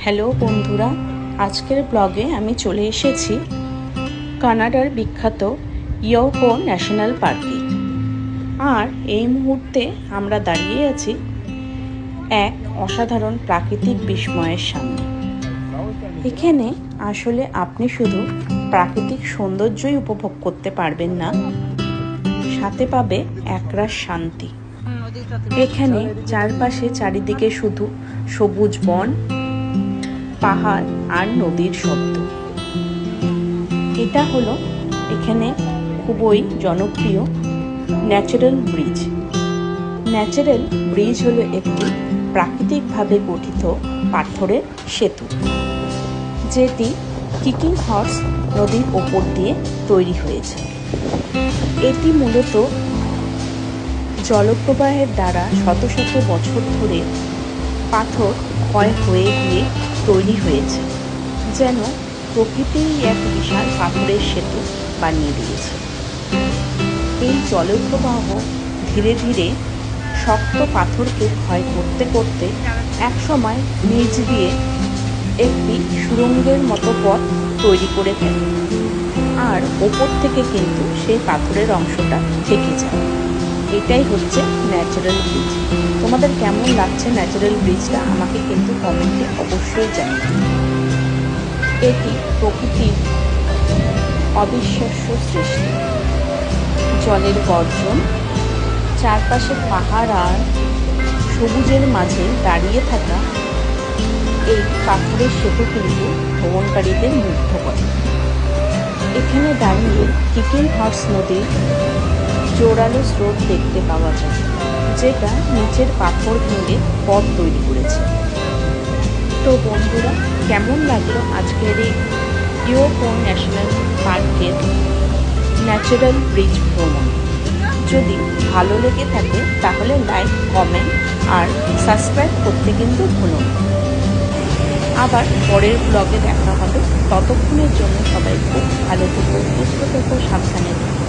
Hello বন্ধুরা, আজকের ব্লগে আমি চলে এসেছি কানাডার বিখ্যাত ইয়োকো ন্যাশনাল পার্কে। আর এই মুহূর্তে আমরা দাঁড়িয়ে আছি এক অসাধারণ প্রাকৃতিক বিস্ময়ের সামনে। এখানে আসলে আপনি শুধু প্রাকৃতিক সৌন্দর্যই উপভোগ করতে পারবেন না, সাথে পাবে একরাশ শান্তি। এখানে চারিদিকে শুধু সবুজ বন, পাহাড় আর নদীর শব্দ। এটা হলো এখানে খুবই জনপ্রিয় ন্যাচারাল ব্রিজ। ন্যাচারাল ব্রিজ হলো একটি প্রাকৃতিকভাবে গঠিত পাথরের সেতু, যেটি কিকিং হর্স নদীর ওপর দিয়ে তৈরি হয়েছে। এটি মূলত জলপ্রবাহের দ্বারা শত শত বছর ধরে পাথর ক্ষয় হয়ে গিয়ে তৈরি হয়েছে, যেন প্রকৃতিই এক বিশাল পাথরের সেতু বানিয়ে দিয়েছে। এই জলপ্রবাহ ধীরে ধীরে শক্ত পাথরকে ক্ষয় করতে করতে একসময় নিচ দিয়ে একটি সুড়ঙ্গের মতো পথ তৈরি করে ফেলে, আর ওপর থেকে কিন্তু সেই পাথরের অংশটা থেকে যায়। এটাই হচ্ছে ন্যাচারাল ব্রিজ। তোমাদের কেমন লাগছে ন্যাচারাল ব্রিজটা আমাকে কিন্তু কমেন্টে অবশ্যই জানাবে। এটি প্রকৃতির অবিশ্বাস্য সৃষ্টি। জলের গর্জন, চারপাশে পাহাড় আর সবুজের মাঝে দাঁড়িয়ে থাকা এই পাথরের সেতু কিন্তু ভ্রমণকারীদের মুগ্ধ করে। এখানে দাঁড়িয়ে কিকিং হর্স নদীর জোরালো স্রোত দেখতে পাওয়া যায়, যেটা নিচের পাথর ভেঙে পথ তৈরি করেছে। তো বন্ধুরা, কেমন লাগলো আজকের এই ইয়োকো ন্যাশনাল পার্কের ন্যাচারাল ব্রিজ ভ্রমণ? যদি ভালো লেগে থাকে তাহলে লাইক, কমেন্ট আর সাবস্ক্রাইব করতে কিন্তু ভুলো না। আবার পরের ব্লগে দেখা হবে। ততক্ষণের জন্য সবাই খুব ভালো থেকো, সুস্থ থেকো, সাবধানে থেকো।